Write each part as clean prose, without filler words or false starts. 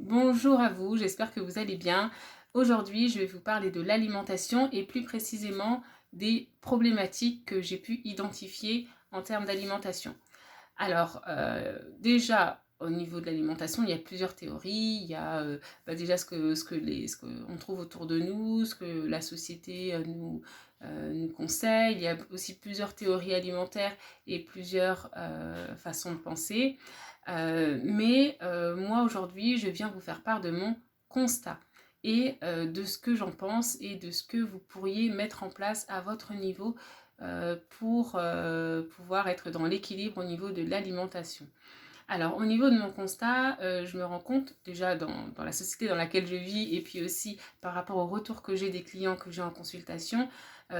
Bonjour à vous, j'espère que vous allez bien. Aujourd'hui, je vais vous parler de l'alimentation et plus précisément des problématiques que j'ai pu identifier en termes d'alimentation. Alors, déjà, au niveau de l'alimentation, il y a plusieurs théories. Il y a déjà ce qu'on trouve autour de nous, ce que la société nous conseille. Il y a aussi plusieurs théories alimentaires et plusieurs façons de penser. Moi, aujourd'hui, je viens vous faire part de mon constat et de ce que j'en pense et de ce que vous pourriez mettre en place à votre niveau pour pouvoir être dans l'équilibre au niveau de l'alimentation. Alors, au niveau de mon constat, je me rends compte, déjà dans la société dans laquelle je vis, et puis aussi par rapport au retour que j'ai des clients que j'ai en consultation,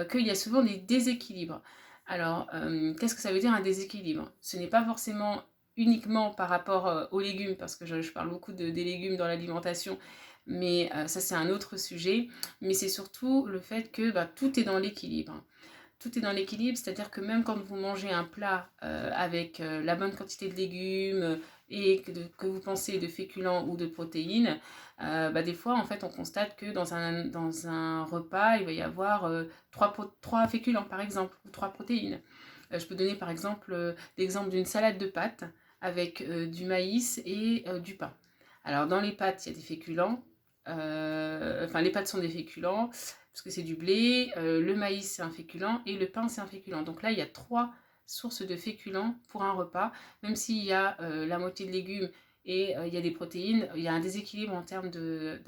qu'il y a souvent des déséquilibres. Alors, qu'est-ce que ça veut dire un déséquilibre? Ce n'est pas forcément uniquement par rapport aux légumes, parce que je parle beaucoup des légumes dans l'alimentation, mais ça c'est un autre sujet, mais c'est surtout le fait que tout est dans l'équilibre. Tout est dans l'équilibre, c'est-à-dire que même quand vous mangez un plat avec la bonne quantité de légumes et que vous pensez de féculents ou de protéines, des fois en fait on constate que dans un repas il va y avoir trois féculents par exemple ou trois protéines. Je peux donner par exemple l'exemple d'une salade de pâtes avec du maïs et du pain. Alors dans les pâtes il y a des féculents, les pâtes sont des féculents parce que c'est du blé, le maïs c'est un féculent et le pain c'est un féculent. Donc là il y a trois sources de féculents pour un repas, même s'il y a la moitié de légumes et il y a des protéines, il y a un déséquilibre en termes de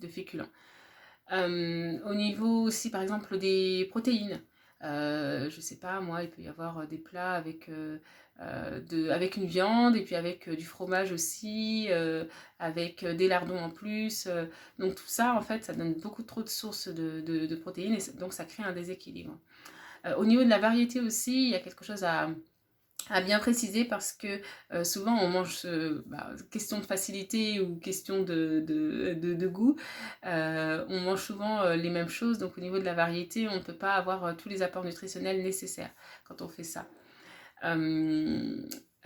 féculents. Au niveau aussi par exemple des protéines, je sais pas moi, il peut y avoir des plats avec une viande et puis avec du fromage aussi, avec des lardons en plus. Donc tout ça en fait ça donne beaucoup trop de sources de protéines et donc ça crée un déséquilibre. Au niveau de la variété aussi, il y a quelque chose à bien préciser parce que souvent on mange, question de facilité ou question de goût, on mange souvent les mêmes choses, donc au niveau de la variété, on ne peut pas avoir tous les apports nutritionnels nécessaires quand on fait ça.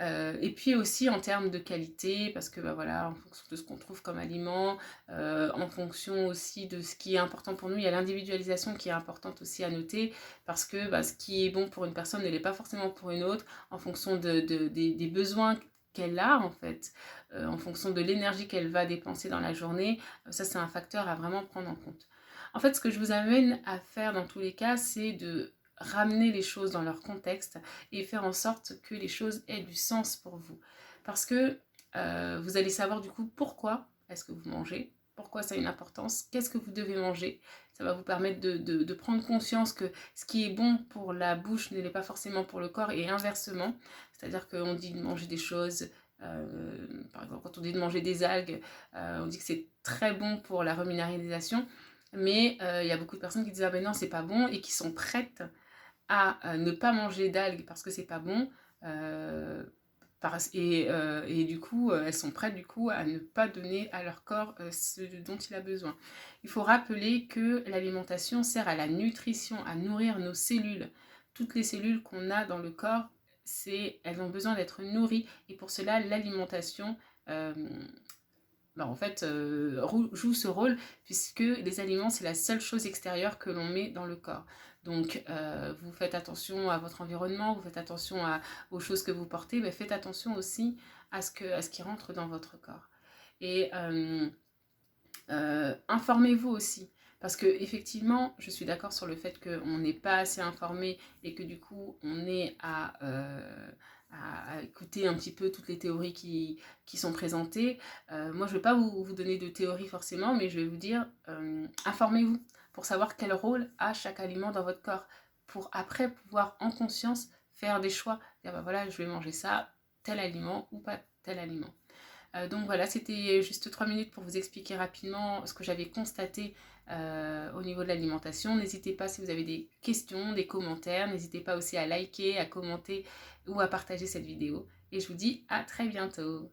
Et puis aussi en termes de qualité, parce que voilà, en fonction de ce qu'on trouve comme aliment, en fonction aussi de ce qui est important pour nous, il y a l'individualisation qui est importante aussi à noter, parce que ce qui est bon pour une personne ne l'est pas forcément pour une autre, en fonction des besoins qu'elle a en fait, en fonction de l'énergie qu'elle va dépenser dans la journée, ça c'est un facteur à vraiment prendre en compte. En fait, ce que je vous amène à faire dans tous les cas, c'est de ramener les choses dans leur contexte et faire en sorte que les choses aient du sens pour vous. Parce que vous allez savoir du coup pourquoi est-ce que vous mangez, pourquoi ça a une importance, qu'est-ce que vous devez manger. Ça va vous permettre de prendre conscience que ce qui est bon pour la bouche ne l'est pas forcément pour le corps et inversement. C'est-à-dire qu'on dit de manger des choses, par exemple quand on dit de manger des algues, on dit que c'est très bon pour la reminéralisation. Mais il y a beaucoup de personnes qui disent ah ben non c'est pas bon et qui sont prêtes à ne pas manger d'algues parce que c'est pas bon. Et du coup, elles sont prêtes du coup à ne pas donner à leur corps ce dont il a besoin. Il faut rappeler que l'alimentation sert à la nutrition, à nourrir nos cellules. Toutes les cellules qu'on a dans le corps, elles ont besoin d'être nourries et pour cela l'alimentation joue ce rôle puisque les aliments c'est la seule chose extérieure que l'on met dans le corps. Donc vous faites attention à votre environnement, vous faites attention aux choses que vous portez, mais faites attention aussi à ce qui rentre dans votre corps. Et informez-vous aussi. Parce que effectivement, je suis d'accord sur le fait qu'on n'est pas assez informé et que du coup, on est à écouter un petit peu toutes les théories qui sont présentées. Moi, je ne vais pas vous donner de théorie forcément, mais je vais vous dire, informez-vous pour savoir quel rôle a chaque aliment dans votre corps. Pour après pouvoir en conscience faire des choix. Dire, voilà, je vais manger ça, tel aliment ou pas tel aliment. Donc voilà, c'était juste 3 minutes pour vous expliquer rapidement ce que j'avais constaté au niveau de l'alimentation. N'hésitez pas si vous avez des questions, des commentaires. N'hésitez pas aussi à liker, à commenter ou à partager cette vidéo. Et je vous dis à très bientôt.